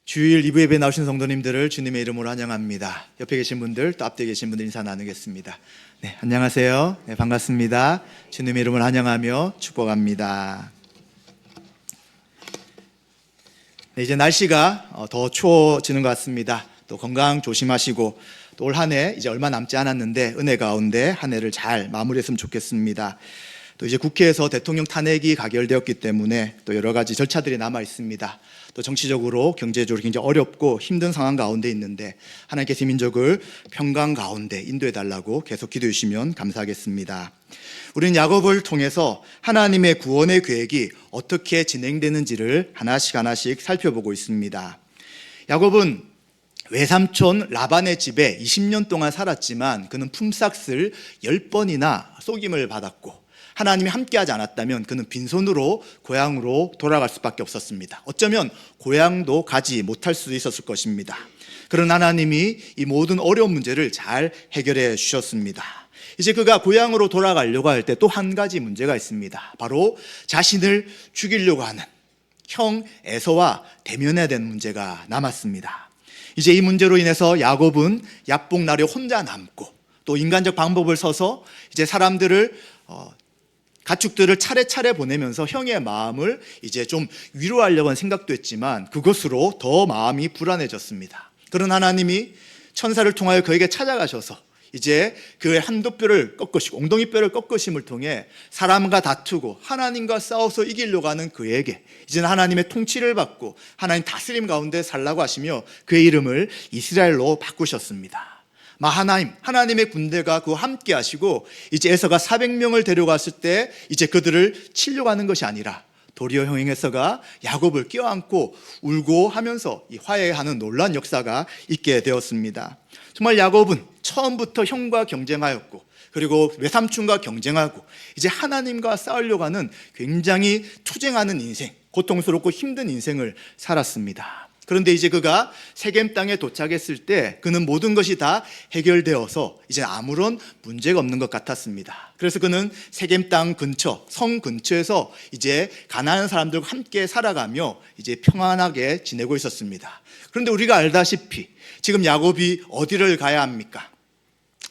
주일 2부 예배 나오신 성도님들을 주님의 이름으로 환영합니다. 옆에 계신 분들 또 앞에 계신 분들 인사 나누겠습니다. 네, 안녕하세요. 네, 반갑습니다. 주님의 이름을 환영하며 축복합니다. 네, 이제 날씨가 더 추워지는 것 같습니다. 또 건강 조심하시고 또 올 한 해 이제 얼마 남지 않았는데 은혜 가운데 한 해를 잘 마무리했으면 좋겠습니다. 또 이제 국회에서 대통령 탄핵이 가결되었기 때문에 또 여러 가지 절차들이 남아 있습니다. 또 정치적으로 경제적으로 굉장히 어렵고 힘든 상황 가운데 있는데 하나님께서 민족을 평강 가운데 인도해 달라고 계속 기도해 주시면 감사하겠습니다. 우리는 야곱을 통해서 하나님의 구원의 계획이 어떻게 진행되는지를 하나씩 살펴보고 있습니다. 야곱은 외삼촌 라반의 집에 20년 동안 살았지만 그는 품삯을 10번이나 속임을 받았고 하나님이 함께하지 않았다면 그는 빈손으로 고향으로 돌아갈 수밖에 없었습니다. 어쩌면 고향도 가지 못할 수도 있었을 것입니다. 그런 하나님이 이 모든 어려운 문제를 잘 해결해 주셨습니다. 이제 그가 고향으로 돌아가려고 할 때 또 한 가지 문제가 있습니다. 바로 자신을 죽이려고 하는 형 에서와 대면해야 되는 문제가 남았습니다. 이제 이 문제로 인해서 야곱은 야복날에 혼자 남고 또 인간적 방법을 써서 이제 사람들을 가축들을 차례차례 보내면서 형의 마음을 이제 좀 위로하려고 하는 생각도 했지만 그것으로 더 마음이 불안해졌습니다. 그런 하나님이 천사를 통하여 그에게 찾아가셔서 이제 그의 한두 뼈를 꺾으시고 엉덩이 뼈를 꺾으심을 통해 사람과 다투고 하나님과 싸워서 이기려고 하는 그에게 이제는 하나님의 통치를 받고 하나님 다스림 가운데 살라고 하시며 그의 이름을 이스라엘로 바꾸셨습니다. 마하나임, 하나님의 군대가 그와 함께 하시고 이제 에서가 400명을 데려갔을 때 이제 그들을 치려고 하는 것이 아니라 도리어 형 에서가 야곱을 껴안고 울고 하면서 이 화해하는 놀라운 역사가 있게 되었습니다. 정말 야곱은 처음부터 형과 경쟁하였고 그리고 외삼촌과 경쟁하고 이제 하나님과 싸우려고 하는 굉장히 투쟁하는 인생, 고통스럽고 힘든 인생을 살았습니다. 그런데 이제 그가 세겜 땅에 도착했을 때 그는 모든 것이 다 해결되어서 이제 아무런 문제가 없는 것 같았습니다. 그래서 그는 세겜 땅 근처, 성 근처에서 이제 가나안 사람들과 함께 살아가며 이제 평안하게 지내고 있었습니다. 그런데 우리가 알다시피 지금 야곱이 어디를 가야 합니까?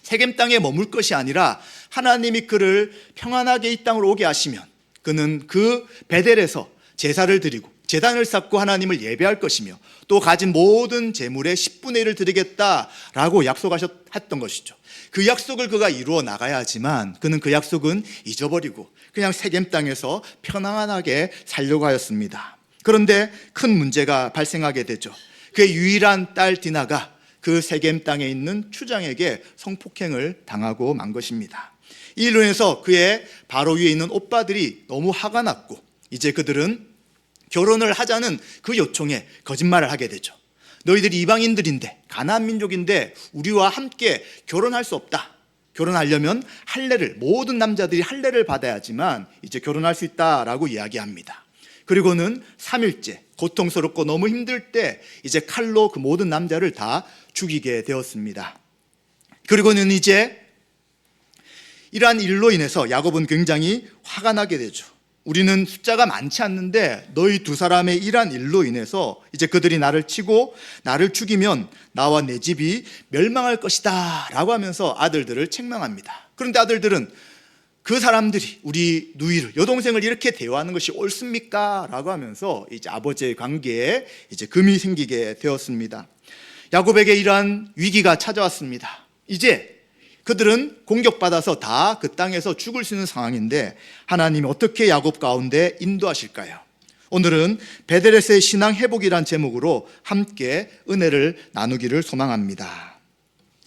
세겜 땅에 머물 것이 아니라 하나님이 그를 평안하게 이 땅으로 오게 하시면 그는 그 베델에서 제사를 드리고 제단을 쌓고 하나님을 예배할 것이며 또 가진 모든 재물의 10분의 1을 드리겠다라고 약속하셨던 것이죠. 그 약속을 그가 이루어 나가야 하지만 그는 그 약속은 잊어버리고 그냥 세겜 땅에서 편안하게 살려고 하였습니다. 그런데 큰 문제가 발생하게 되죠. 그의 유일한 딸 디나가 그 세겜 땅에 있는 추장에게 성폭행을 당하고 만 것입니다. 이 일로 인해서 그의 바로 위에 있는 오빠들이 너무 화가 났고 이제 그들은 결혼을 하자는 그 요청에 거짓말을 하게 되죠. 너희들이 이방인들인데 가나안 민족인데 우리와 함께 결혼할 수 없다. 결혼하려면 할례를 모든 남자들이 할례를 받아야지만 이제 결혼할 수 있다라고 이야기합니다. 그리고는 3일째 고통스럽고 너무 힘들 때 이제 칼로 그 모든 남자를 다 죽이게 되었습니다. 그리고는 이제 이러한 일로 인해서 야곱은 굉장히 화가 나게 되죠. 우리는 숫자가 많지 않는데 너희 두 사람의 이러한 일로 인해서 이제 그들이 나를 치고 나를 죽이면 나와 내 집이 멸망할 것이다 라고 하면서 아들들을 책망합니다. 그런데 아들들은 그 사람들이 우리 누이를 여동생을 이렇게 대우하는 것이 옳습니까? 라고 하면서 이제 아버지의 관계에 이제 금이 생기게 되었습니다. 야곱에게 이러한 위기가 찾아왔습니다. 이제 그들은 공격받아서 다 그 땅에서 죽을 수 있는 상황인데 하나님이 어떻게 야곱 가운데 인도하실까요? 오늘은 베델에서의 신앙 회복이란 제목으로 함께 은혜를 나누기를 소망합니다.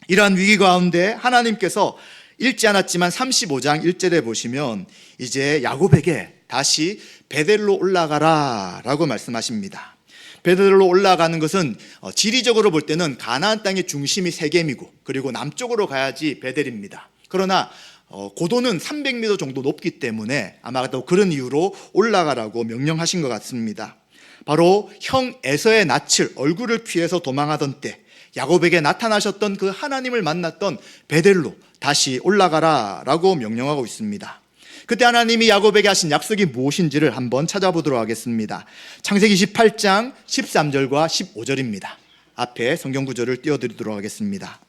이러한 위기 가운데 하나님께서 읽지 않았지만 35장 1절에 보시면 이제 야곱에게 다시 베델로 올라가라 라고 말씀하십니다. 베델로 올라가는 것은 지리적으로 볼 때는 가나안 땅의 중심이 세겜이고 그리고 남쪽으로 가야지 베델입니다. 그러나 고도는 300m 정도 높기 때문에 아마 또 그런 이유로 올라가라고 명령하신 것 같습니다. 바로 형 에서의 낯을 얼굴을 피해서 도망하던 때 야곱에게 나타나셨던 그 하나님을 만났던 베델로 다시 올라가라 라고 명령하고 있습니다. 그때 하나님이 야곱에게 하신 약속이 무엇인지를 한번 찾아보도록 하겠습니다. 창세기 28장 13절과 15절입니다. 앞에 성경 구절을 띄워드리도록 하겠습니다.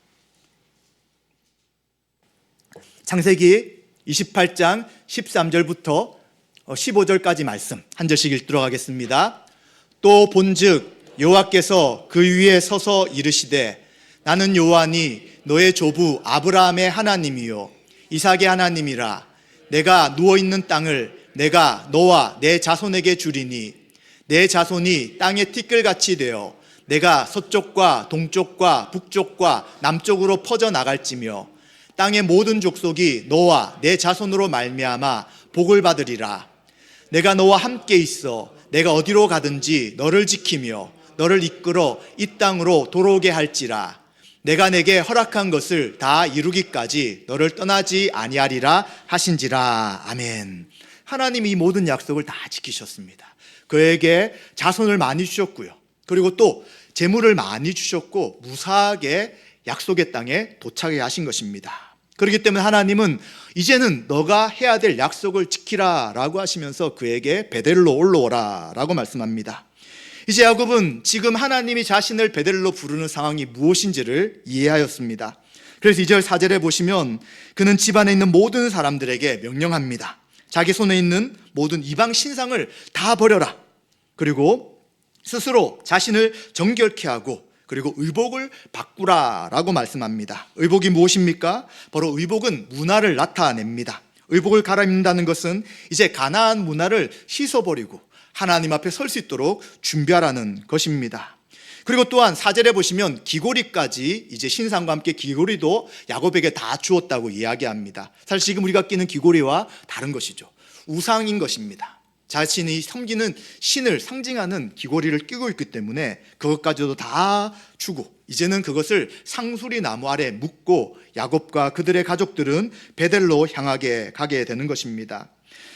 창세기 28장 13절부터 15절까지 말씀 한 절씩 읽도록 하겠습니다. 또 본즉 여호와께서 그 위에 서서 이르시되 나는 여호와니 너의 조부 아브라함의 하나님이요 이삭의 하나님이라. 내가 누워있는 땅을 내가 너와 내 자손에게 주리니 내 자손이 땅의 티끌같이 되어 내가 서쪽과 동쪽과 북쪽과 남쪽으로 퍼져 나갈지며 땅의 모든 족속이 너와 내 자손으로 말미암아 복을 받으리라. 내가 너와 함께 있어 내가 어디로 가든지 너를 지키며 너를 이끌어 이 땅으로 돌아오게 할지라. 내가 내게 허락한 것을 다 이루기까지 너를 떠나지 아니하리라 하신지라. 아멘. 하나님이 이 모든 약속을 다 지키셨습니다. 그에게 자손을 많이 주셨고요, 그리고 또 재물을 많이 주셨고 무사하게 약속의 땅에 도착하게 하신 것입니다. 그렇기 때문에 하나님은 이제는 너가 해야 될 약속을 지키라 라고 하시면서 그에게 베델로 올라오라 라고 말씀합니다. 이제 야곱은 지금 하나님이 자신을 베델로 부르는 상황이 무엇인지를 이해하였습니다. 그래서 2절 4절에 보시면 그는 집안에 있는 모든 사람들에게 명령합니다. 자기 손에 있는 모든 이방 신상을 다 버려라. 그리고 스스로 자신을 정결케 하고 그리고 의복을 바꾸라 라고 말씀합니다. 의복이 무엇입니까? 바로 의복은 문화를 나타냅니다. 의복을 갈아입는다는 것은 이제 가나안 문화를 씻어버리고 하나님 앞에 설 수 있도록 준비하라는 것입니다. 그리고 또한 4절에 보시면 귀고리까지 이제 신상과 함께 귀고리도 야곱에게 다 주었다고 이야기합니다. 사실 지금 우리가 끼는 귀고리와 다른 것이죠. 우상인 것입니다. 자신이 섬기는 신을 상징하는 귀고리를 끼고 있기 때문에 그것까지도 다 주고 이제는 그것을 상수리 나무 아래 묻고 야곱과 그들의 가족들은 베델로 향하게 가게 되는 것입니다.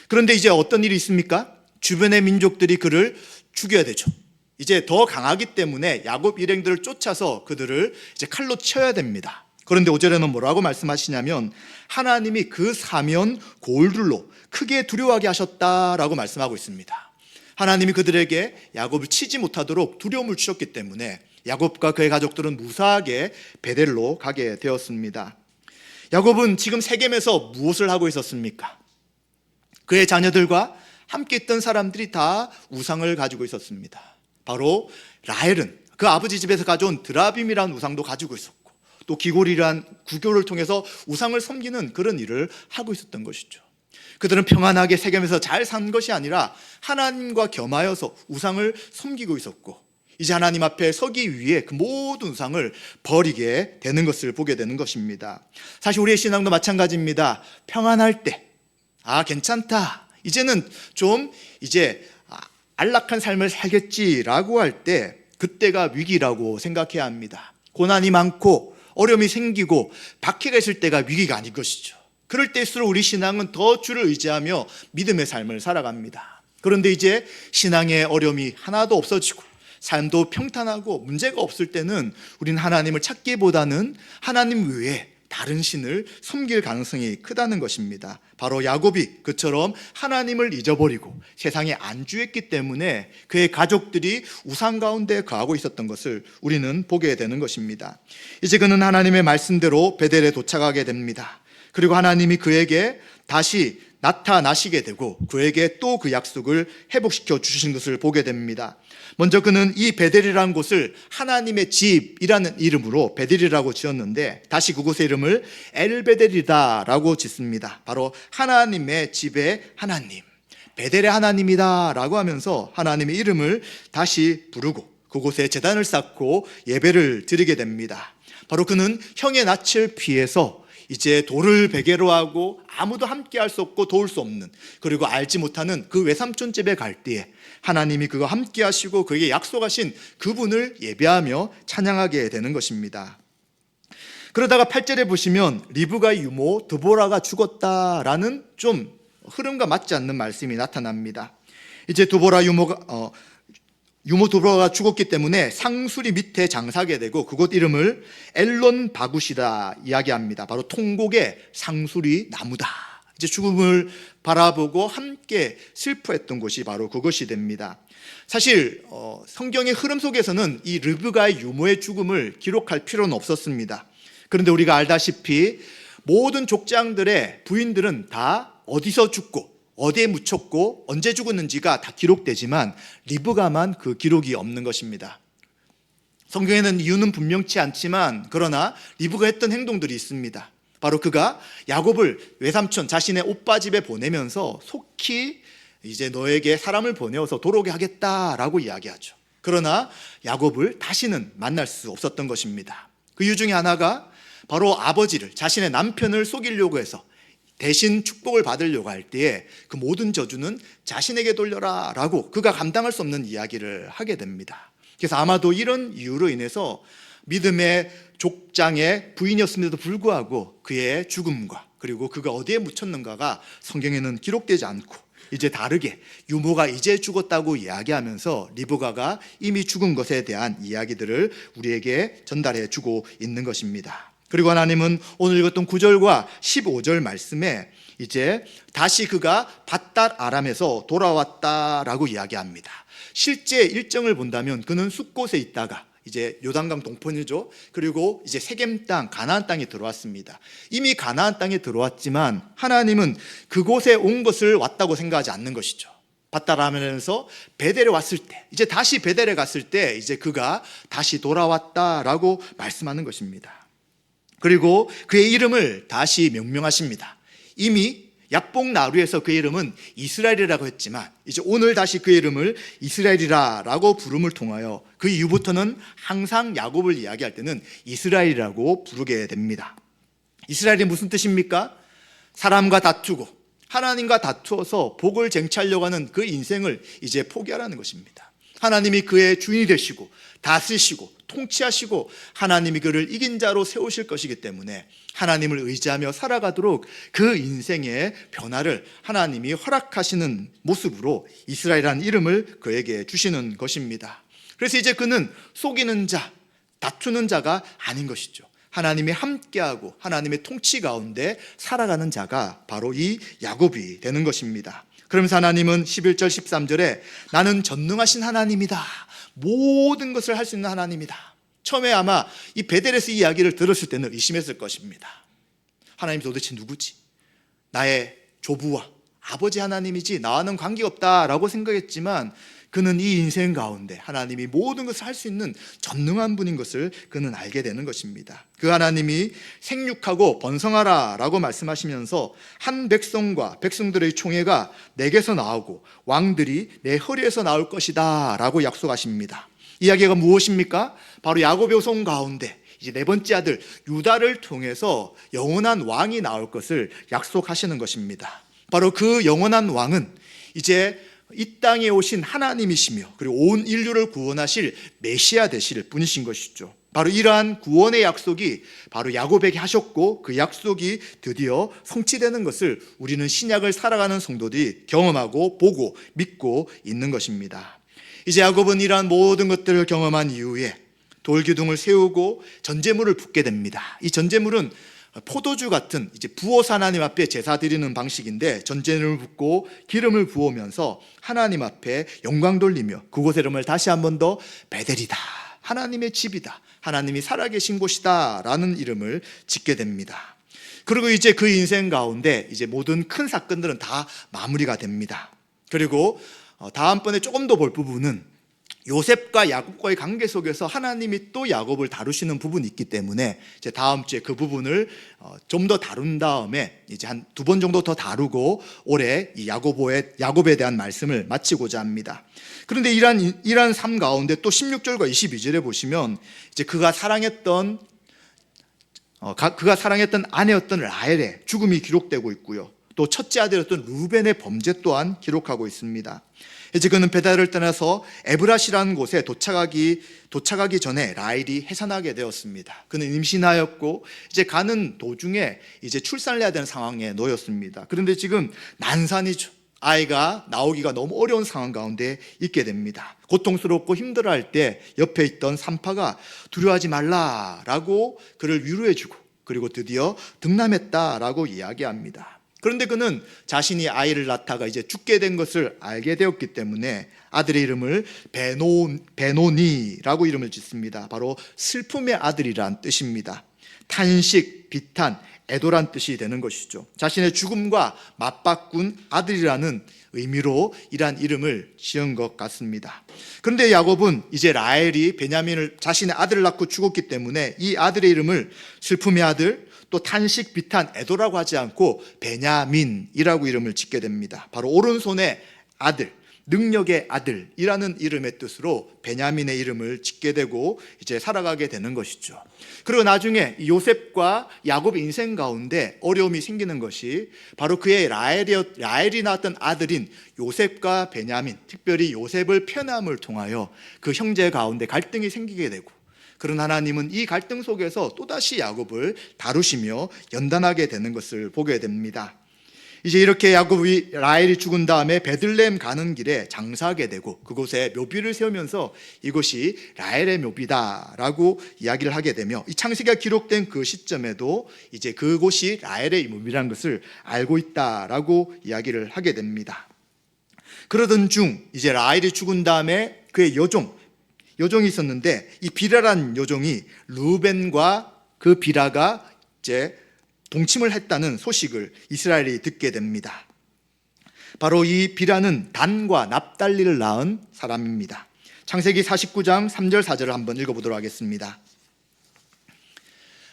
그런데 이제 어떤 일이 있습니까? 주변의 민족들이 그를 죽여야 되죠. 이제 더 강하기 때문에 야곱 일행들을 쫓아서 그들을 이제 칼로 쳐야 됩니다. 그런데 5절에는 뭐라고 말씀하시냐면 하나님이 그 사면 골들로 크게 두려워하게 하셨다라고 말씀하고 있습니다. 하나님이 그들에게 야곱을 치지 못하도록 두려움을 주셨기 때문에 야곱과 그의 가족들은 무사하게 베델로 가게 되었습니다. 야곱은 지금 세겜에서 무엇을 하고 있었습니까? 그의 자녀들과 함께 있던 사람들이 다 우상을 가지고 있었습니다. 바로 라헬은 그 아버지 집에서 가져온 드라빔이라는 우상도 가지고 있었고 또 기골이란 구교를 통해서 우상을 섬기는 그런 일을 하고 있었던 것이죠. 그들은 평안하게 세겜에서 잘 산 것이 아니라 하나님과 겸하여서 우상을 섬기고 있었고 이제 하나님 앞에 서기 위해 그 모든 우상을 버리게 되는 것을 보게 되는 것입니다. 사실 우리의 신앙도 마찬가지입니다. 평안할 때 괜찮다, 이제는 좀 이제 안락한 삶을 살겠지라고 할 때 그때가 위기라고 생각해야 합니다. 고난이 많고 어려움이 생기고 박해가 있을 때가 위기가 아닌 것이죠. 그럴 때일수록 우리 신앙은 더 주를 의지하며 믿음의 삶을 살아갑니다. 그런데 이제 신앙의 어려움이 하나도 없어지고 삶도 평탄하고 문제가 없을 때는 우리는 하나님을 찾기보다는 하나님 외에 다른 신을 섬길 가능성이 크다는 것입니다. 바로 야곱이 그처럼 하나님을 잊어버리고 세상에 안주했기 때문에 그의 가족들이 우상 가운데 거하고 있었던 것을 우리는 보게 되는 것입니다. 이제 그는 하나님의 말씀대로 베델에 도착하게 됩니다. 그리고 하나님이 그에게 다시 나타나시게 되고 그에게 또 그 약속을 회복시켜 주신 것을 보게 됩니다. 먼저 그는 이 베델이라는 곳을 하나님의 집이라는 이름으로 베델이라고 지었는데 다시 그곳의 이름을 엘베델이다라고 짓습니다. 바로 하나님의 집의 하나님, 베델의 하나님이다 라고 하면서 하나님의 이름을 다시 부르고 그곳에 제단을 쌓고 예배를 드리게 됩니다. 바로 그는 형의 낯을 피해서 이제 돌을 베개로 하고 아무도 함께 할 수 없고 도울 수 없는, 그리고 알지 못하는 그 외삼촌 집에 갈 때에 하나님이 그와 함께 하시고 그에게 약속하신 그분을 예배하며 찬양하게 되는 것입니다. 그러다가 8절에 보시면 리브가의 유모 드보라가 죽었다라는 좀 흐름과 맞지 않는 말씀이 나타납니다. 이제 드보라 유모 드보라가 죽었기 때문에 상수리 밑에 장사하게 되고 그곳 이름을 엘론 바굿이다 이야기합니다. 바로 통곡의 상수리 나무다 이제 죽음을 바라보고 함께 슬퍼했던 곳이 바로 그것이 됩니다. 사실 성경의 흐름 속에서는 이 르브가의 유모의 죽음을 기록할 필요는 없었습니다. 그런데 우리가 알다시피 모든 족장들의 부인들은 다 어디서 죽고 어디에 묻혔고 언제 죽었는지가 다 기록되지만 리브가만 그 기록이 없는 것입니다. 성경에는 이유는 분명치 않지만 그러나 리브가 했던 행동들이 있습니다. 바로 그가 야곱을 외삼촌 자신의 오빠 집에 보내면서 속히 이제 너에게 사람을 보내어서 돌아오게 하겠다라고 이야기하죠. 그러나 야곱을 다시는 만날 수 없었던 것입니다. 그 이유 중에 하나가 바로 아버지를, 자신의 남편을 속이려고 해서 대신 축복을 받으려고 할 때에 그 모든 저주는 자신에게 돌려라 라고 그가 감당할 수 없는 이야기를 하게 됩니다. 그래서 아마도 이런 이유로 인해서 믿음의 족장의 부인이었음에도 불구하고 그의 죽음과 그리고 그가 어디에 묻혔는가가 성경에는 기록되지 않고 이제 다르게 유모가 이제 죽었다고 이야기하면서 리브가가 이미 죽은 것에 대한 이야기들을 우리에게 전달해 주고 있는 것입니다. 그리고 하나님은 오늘 읽었던 9절과 15절 말씀에 이제 다시 그가 밧닷 아람에서 돌아왔다라고 이야기합니다. 실제 일정을 본다면 그는 숫곳에 있다가 이제 요단강 동편이죠. 그리고 이제 세겜 땅, 가나안 땅에 들어왔습니다. 이미 가나안 땅에 들어왔지만 하나님은 그곳에 온 것을 왔다고 생각하지 않는 것이죠. 밧닷 아람에서 베델에 왔을 때, 이제 다시 베델에 갔을 때 이제 그가 다시 돌아왔다라고 말씀하는 것입니다. 그리고 그의 이름을 다시 명명하십니다. 이미 약복 나루에서 그의 이름은 이스라엘이라고 했지만 이제 오늘 다시 그의 이름을 이스라엘이라고 부름을 통하여 그 이후부터는 항상 야곱을 이야기할 때는 이스라엘이라고 부르게 됩니다. 이스라엘이 무슨 뜻입니까? 사람과 다투고 하나님과 다투어서 복을 쟁취하려고 하는 그 인생을 이제 포기하라는 것입니다. 하나님이 그의 주인이 되시고 다스리시고 통치하시고 하나님이 그를 이긴 자로 세우실 것이기 때문에 하나님을 의지하며 살아가도록 그 인생의 변화를 하나님이 허락하시는 모습으로 이스라엘이라는 이름을 그에게 주시는 것입니다. 그래서 이제 그는 속이는 자, 다투는 자가 아닌 것이죠. 하나님이 함께하고 하나님의 통치 가운데 살아가는 자가 바로 이 야곱이 되는 것입니다. 그러면서 하나님은 11절 13절에 나는 전능하신 하나님이다, 모든 것을 할 수 있는 하나님이다. 처음에 아마 이 베델에서 이 이야기를 들었을 때는 의심했을 것입니다. 하나님 도대체 누구지? 나의 조부와 아버지 하나님이지 나와는 관계가 없다라고 생각했지만 그는 이 인생 가운데 하나님이 모든 것을 할 수 있는 전능한 분인 것을 그는 알게 되는 것입니다. 그 하나님이 생육하고 번성하라 라고 말씀하시면서 한 백성과 백성들의 총회가 내게서 나오고 왕들이 내 허리에서 나올 것이다 라고 약속하십니다. 이야기가 무엇입니까? 바로 야곱의 후손 가운데 이제 네 번째 아들 유다를 통해서 영원한 왕이 나올 것을 약속하시는 것입니다. 바로 그 영원한 왕은 이제 이 땅에 오신 하나님이시며 그리고 온 인류를 구원하실 메시아 되실 분이신 것이죠. 바로 이러한 구원의 약속이 바로 야곱에게 하셨고 그 약속이 드디어 성취되는 것을 우리는 신약을 살아가는 성도들이 경험하고 보고 믿고 있는 것입니다. 이제 야곱은 이러한 모든 것들을 경험한 이후에 돌기둥을 세우고 전제물을 붓게 됩니다. 이 전제물은 포도주 같은 이제 부어서 하나님 앞에 제사 드리는 방식인데 전제물을 붓고 기름을 부으면서 하나님 앞에 영광 돌리며 그곳의 이름을 다시 한 번 더 베델이다, 하나님의 집이다, 하나님이 살아계신 곳이다 라는 이름을 짓게 됩니다. 그리고 이제 그 인생 가운데 이제 모든 큰 사건들은 다 마무리가 됩니다. 그리고 다음번에 조금 더 볼 부분은 요셉과 야곱과의 관계 속에서 하나님이 또 야곱을 다루시는 부분이 있기 때문에 이제 다음 주에 그 부분을 좀 더 다룬 다음에 이제 한 2번 정도 더 다루고 올해 이 야곱에 대한 말씀을 마치고자 합니다. 그런데 이러한 삶 가운데 또 16절과 22절에 보시면 이제 그가 사랑했던 아내였던 라헬의 죽음이 기록되고 있고요. 또 첫째 아들이었던 루벤의 범죄 또한 기록하고 있습니다. 이제 그는 베델을 떠나서 에브라시라는 곳에 도착하기 전에 라헬이 해산하게 되었습니다. 그는 임신하였고 이제 가는 도중에 이제 출산을 해야 되는 상황에 놓였습니다. 그런데 지금 난산이죠. 아이가 나오기가 너무 어려운 상황 가운데 있게 됩니다. 고통스럽고 힘들어할 때 옆에 있던 산파가 두려워하지 말라라고 그를 위로해주고 그리고 드디어 등남했다라고 이야기합니다. 그런데 그는 자신이 아이를 낳다가 이제 죽게 된 것을 알게 되었기 때문에 아들의 이름을 베노니라고 이름을 짓습니다. 바로 슬픔의 아들이란 뜻입니다. 탄식, 비탄, 애도란 뜻이 되는 것이죠. 자신의 죽음과 맞바꾼 아들이라는 의미로 이러한 이름을 지은 것 같습니다. 그런데 야곱은 이제 라헬이 베냐민을 자신의 아들을 낳고 죽었기 때문에 이 아들의 이름을 슬픔의 아들, 또 탄식, 비탄, 애도라고 하지 않고 베냐민이라고 이름을 짓게 됩니다. 바로 오른손의 아들, 능력의 아들이라는 이름의 뜻으로 베냐민의 이름을 짓게 되고 이제 살아가게 되는 것이죠. 그리고 나중에 요셉과 야곱의 인생 가운데 어려움이 생기는 것이 바로 그의 라헬이 낳았던 아들인 요셉과 베냐민, 특별히 요셉을 편함을 통하여 그 형제 가운데 갈등이 생기게 되고, 그런 하나님은 이 갈등 속에서 또다시 야곱을 다루시며 연단하게 되는 것을 보게 됩니다. 이제 이렇게 야곱이 라헬이 죽은 다음에 베들레헴 가는 길에 장사하게 되고 그곳에 묘비를 세우면서 이것이 라헬의 묘비다라고 이야기를 하게 되며, 이 창세기가 기록된 그 시점에도 이제 그곳이 라헬의 묘비라는 것을 알고 있다라고 이야기를 하게 됩니다. 그러던 중 이제 라헬이 죽은 다음에 그의 여종이 있었는데, 이 비라라는 여종이 루벤과 그 비라가 이제 동침을 했다는 소식을 이스라엘이 듣게 됩니다. 바로 이 비라는 단과 납달리를 낳은 사람입니다. 창세기 49장 3절 4절을 한번 읽어보도록 하겠습니다.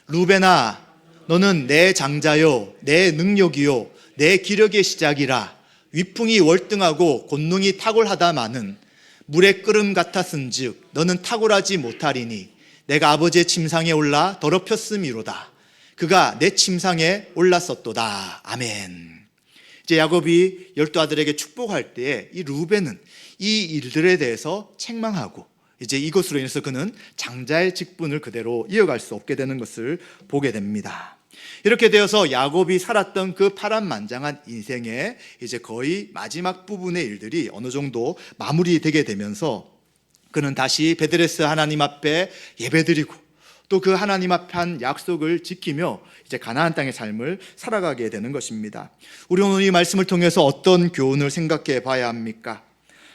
루벤아, 너는 내 장자요, 내 능력이요, 내 기력의 시작이라. 위풍이 월등하고 곤능이 탁월하다마는 물의 끓음 같았은즉 너는 탁월하지 못하리니 내가 아버지의 침상에 올라 더럽혔음이로다. 그가 내 침상에 올랐었도다. 아멘. 이제 야곱이 12아들에게 축복할 때에 이 루벤은 이 일들에 대해서 책망하고 이제 이것으로 인해서 그는 장자의 직분을 그대로 이어갈 수 없게 되는 것을 보게 됩니다. 이렇게 되어서 야곱이 살았던 그 파란만장한 인생의 이제 거의 마지막 부분의 일들이 어느 정도 마무리되게 되면서 그는 다시 베드레스 하나님 앞에 예배드리고 또 그 하나님 앞에 한 약속을 지키며 이제 가나안 땅의 삶을 살아가게 되는 것입니다. 우리 오늘 이 말씀을 통해서 어떤 교훈을 생각해 봐야 합니까?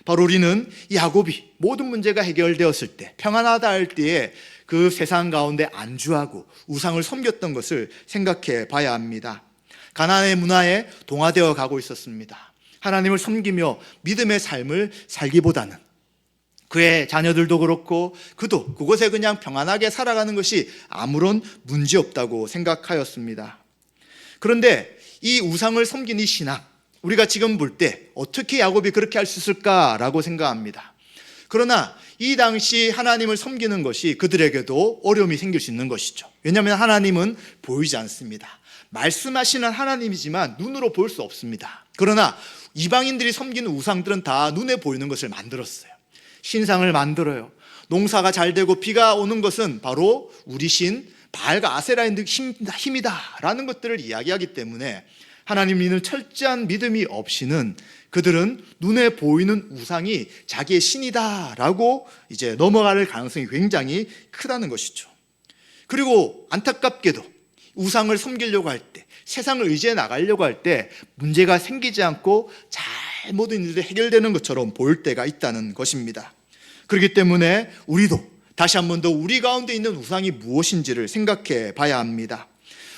바로 우리는 야곱이 모든 문제가 해결되었을 때, 평안하다 할 때에 그 세상 가운데 안주하고 우상을 섬겼던 것을 생각해 봐야 합니다. 가나안의 문화에 동화되어 가고 있었습니다. 하나님을 섬기며 믿음의 삶을 살기보다는 그의 자녀들도 그렇고 그도 그곳에 그냥 평안하게 살아가는 것이 아무런 문제 없다고 생각하였습니다. 그런데 이 우상을 섬긴 이 신앙, 우리가 지금 볼 때 어떻게 야곱이 그렇게 할 수 있을까라고 생각합니다. 그러나 이 당시 하나님을 섬기는 것이 그들에게도 어려움이 생길 수 있는 것이죠. 왜냐하면 하나님은 보이지 않습니다. 말씀하시는 하나님이지만 눈으로 볼 수 없습니다. 그러나 이방인들이 섬기는 우상들은 다 눈에 보이는 것을 만들었어요. 신상을 만들어요. 농사가 잘 되고 비가 오는 것은 바로 우리 신 바알과 아세라의 힘이다라는 것들을 이야기하기 때문에 하나님 믿는 철저한 믿음이 없이는 그들은 눈에 보이는 우상이 자기의 신이다라고 이제 넘어갈 가능성이 굉장히 크다는 것이죠. 그리고 안타깝게도 우상을 섬기려고 할 때, 세상을 의지해 나가려고 할 때 문제가 생기지 않고 잘 모든 일들이 해결되는 것처럼 보일 때가 있다는 것입니다. 그렇기 때문에 우리도 다시 한 번 더 우리 가운데 있는 우상이 무엇인지를 생각해 봐야 합니다.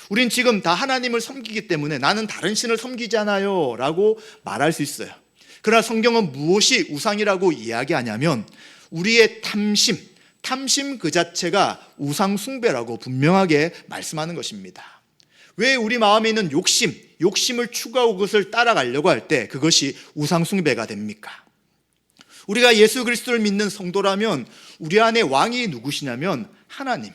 우린 지금 다 하나님을 섬기기 때문에 나는 다른 신을 섬기잖아요 라고 말할 수 있어요. 그러나 성경은 무엇이 우상이라고 이야기하냐면 우리의 탐심 그 자체가 우상 숭배라고 분명하게 말씀하는 것입니다. 왜 우리 마음에 있는 욕심을 추구하고 그것을 따라가려고 할 때 그것이 우상 숭배가 됩니까? 우리가 예수 그리스도를 믿는 성도라면 우리 안에 왕이 누구시냐면 하나님이,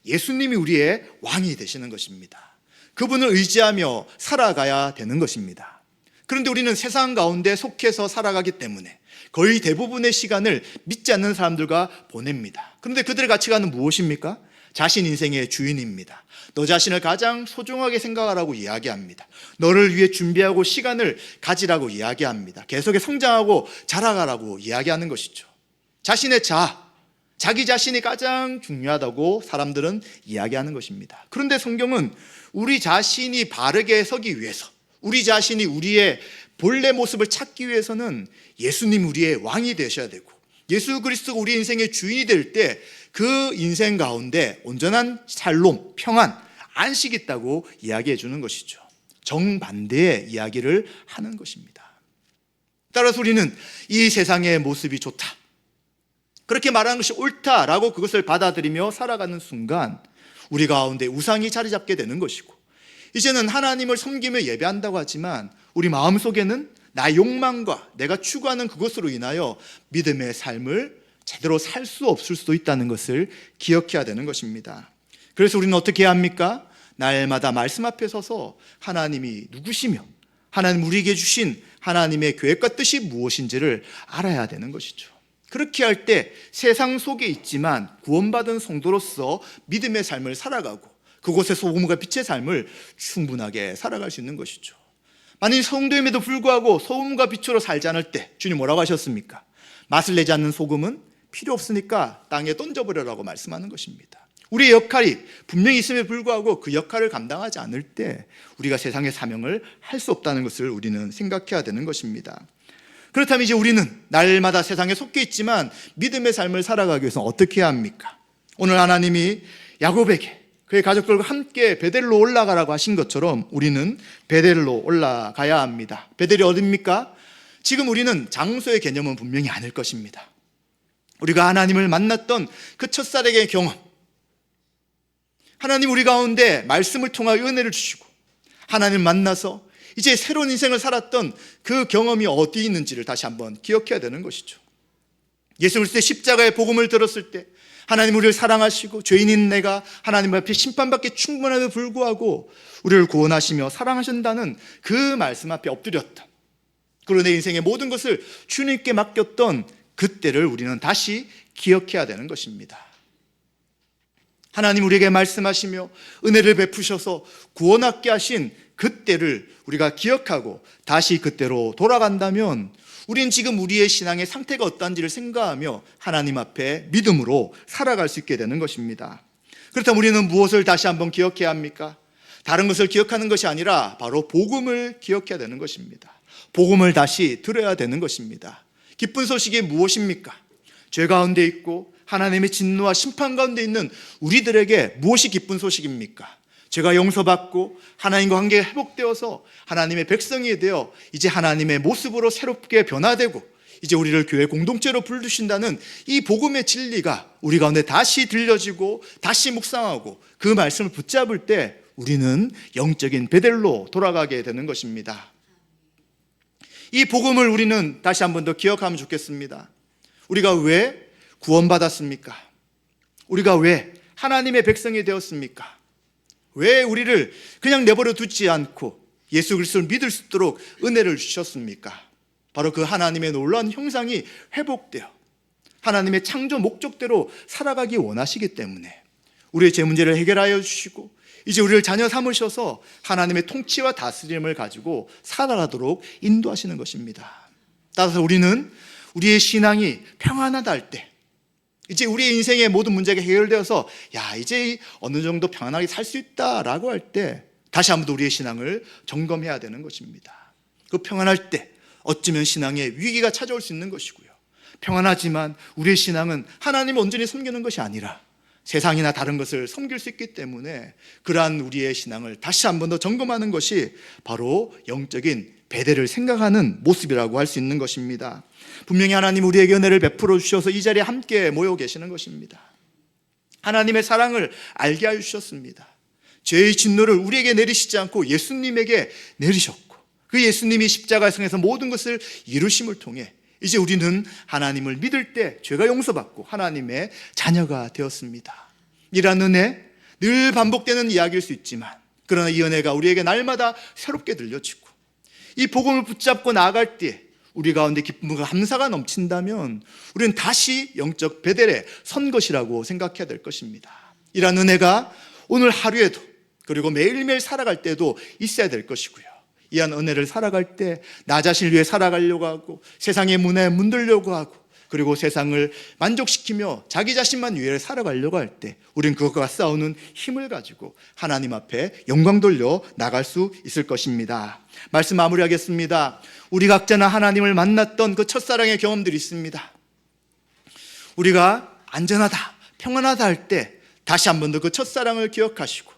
예수님이 우리의 왕이 되시는 것입니다. 그분을 의지하며 살아가야 되는 것입니다. 그런데 우리는 세상 가운데 속해서 살아가기 때문에 거의 대부분의 시간을 믿지 않는 사람들과 보냅니다. 그런데 그들의 가치관은 무엇입니까? 자신 인생의 주인입니다. 너 자신을 가장 소중하게 생각하라고 이야기합니다. 너를 위해 준비하고 시간을 가지라고 이야기합니다. 계속해 성장하고 자라가라고 이야기하는 것이죠. 자신의 자기 자신이 가장 중요하다고 사람들은 이야기하는 것입니다. 그런데 성경은 우리 자신이 바르게 서기 위해서, 우리 자신이 우리의 본래 모습을 찾기 위해서는 예수님 우리의 왕이 되셔야 되고, 예수 그리스도가 우리 인생의 주인이 될 때 그 인생 가운데 온전한 샬롬, 평안, 안식이 있다고 이야기해 주는 것이죠. 정반대의 이야기를 하는 것입니다. 따라서 우리는 이 세상의 모습이 좋다, 그렇게 말하는 것이 옳다라고 그것을 받아들이며 살아가는 순간 우리 가운데 우상이 자리 잡게 되는 것이고, 이제는 하나님을 섬기며 예배한다고 하지만 우리 마음속에는 나의 욕망과 내가 추구하는 그것으로 인하여 믿음의 삶을 제대로 살 수 없을 수도 있다는 것을 기억해야 되는 것입니다. 그래서 우리는 어떻게 해야 합니까? 날마다 말씀 앞에 서서 하나님이 누구시며 하나님 우리에게 주신 하나님의 계획과 뜻이 무엇인지를 알아야 되는 것이죠. 그렇게 할 때 세상 속에 있지만 구원받은 성도로서 믿음의 삶을 살아가고 그곳에 소금과 빛의 삶을 충분하게 살아갈 수 있는 것이죠. 만일 성도임에도 불구하고 소금과 빛으로 살지 않을 때 주님 뭐라고 하셨습니까? 맛을 내지 않는 소금은 필요 없으니까 땅에 던져버려라고 말씀하는 것입니다. 우리의 역할이 분명히 있음에 불구하고 그 역할을 감당하지 않을 때 우리가 세상의 사명을 할 수 없다는 것을 우리는 생각해야 되는 것입니다. 그렇다면 이제 우리는 날마다 세상에 속해 있지만 믿음의 삶을 살아가기 위해서는 어떻게 해야 합니까? 오늘 하나님이 야곱에게 그의 가족들과 함께 베델로 올라가라고 하신 것처럼 우리는 베델로 올라가야 합니다. 베델이 어디입니까? 지금 우리는 장소의 개념은 분명히 아닐 것입니다. 우리가 하나님을 만났던 그 첫사랑의 경험, 하나님 우리 가운데 말씀을 통하여 은혜를 주시고 하나님 만나서 이제 새로운 인생을 살았던 그 경험이 어디 있는지를 다시 한번 기억해야 되는 것이죠. 예수 그리스도의 십자가의 복음을 들었을 때 하나님 우리를 사랑하시고 죄인인 내가 하나님 앞에 심판받기 충분함에도 불구하고 우리를 구원하시며 사랑하신다는 그 말씀 앞에 엎드렸던, 그리고 내 인생의 모든 것을 주님께 맡겼던 그때를 우리는 다시 기억해야 되는 것입니다. 하나님 우리에게 말씀하시며 은혜를 베푸셔서 구원하게 하신 그때를 우리가 기억하고 다시 그때로 돌아간다면 우린 지금 우리의 신앙의 상태가 어떤지를 생각하며 하나님 앞에 믿음으로 살아갈 수 있게 되는 것입니다. 그렇다면 우리는 무엇을 다시 한번 기억해야 합니까? 다른 것을 기억하는 것이 아니라 바로 복음을 기억해야 되는 것입니다. 복음을 다시 들어야 되는 것입니다. 기쁜 소식이 무엇입니까? 죄 가운데 있고 하나님의 진노와 심판 가운데 있는 우리들에게 무엇이 기쁜 소식입니까? 죄가 용서받고 하나님과 관계가 회복되어서 하나님의 백성이 되어 이제 하나님의 모습으로 새롭게 변화되고 이제 우리를 교회 공동체로 부르신다는 이 복음의 진리가 우리 가운데 다시 들려지고 다시 묵상하고 그 말씀을 붙잡을 때 우리는 영적인 베델로 돌아가게 되는 것입니다. 이 복음을 우리는 다시 한 번 더 기억하면 좋겠습니다. 우리가 왜 구원받았습니까? 우리가 왜 하나님의 백성이 되었습니까? 왜 우리를 그냥 내버려 두지 않고 예수 그리스도를 믿을 수 있도록 은혜를 주셨습니까? 바로 그 하나님의 놀라운 형상이 회복되어 하나님의 창조 목적대로 살아가기 원하시기 때문에 우리의 죄 문제를 해결하여 주시고 이제 우리를 자녀 삼으셔서 하나님의 통치와 다스림을 가지고 살아가도록 인도하시는 것입니다. 따라서 우리는 우리의 신앙이 평안하다 할 때, 이제 우리의 인생의 모든 문제가 해결되어서 이제 어느 정도 평안하게 살 수 있다라고 할 때 다시 한 번 더 우리의 신앙을 점검해야 되는 것입니다. 그 평안할 때 어쩌면 신앙에 위기가 찾아올 수 있는 것이고요. 평안하지만 우리의 신앙은 하나님을 온전히 섬기는 것이 아니라 세상이나 다른 것을 섬길 수 있기 때문에 그러한 우리의 신앙을 다시 한 번 더 점검하는 것이 바로 영적인 베델을 생각하는 모습이라고 할 수 있는 것입니다. 분명히 하나님 우리에게 은혜를 베풀어 주셔서 이 자리에 함께 모여 계시는 것입니다. 하나님의 사랑을 알게 하여 주셨습니다. 죄의 진노를 우리에게 내리시지 않고 예수님에게 내리셨고 그 예수님이 십자가에서 모든 것을 이루심을 통해 이제 우리는 하나님을 믿을 때 죄가 용서받고 하나님의 자녀가 되었습니다. 이런 은혜, 늘 반복되는 이야기일 수 있지만 그러나 이 은혜가 우리에게 날마다 새롭게 들려지고 이 복음을 붙잡고 나아갈 때 우리 가운데 기쁨과 감사가 넘친다면 우리는 다시 영적 베델에 선 것이라고 생각해야 될 것입니다. 이런 은혜가 오늘 하루에도 그리고 매일매일 살아갈 때도 있어야 될 것이고요. 이한 은혜를 살아갈 때 나 자신을 위해 살아가려고 하고 세상의 문에 문들려고 하고 그리고 세상을 만족시키며 자기 자신만 위해 살아가려고 할 때 우린 그것과 싸우는 힘을 가지고 하나님 앞에 영광 돌려 나갈 수 있을 것입니다. 말씀 마무리하겠습니다. 우리 각자나 하나님을 만났던 그 첫사랑의 경험들이 있습니다. 우리가 안전하다, 평안하다 할 때 다시 한 번 더 그 첫사랑을 기억하시고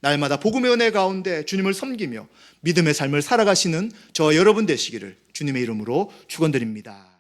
날마다 복음의 은혜 가운데 주님을 섬기며 믿음의 삶을 살아가시는 저와 여러분 되시기를 주님의 이름으로 축원드립니다.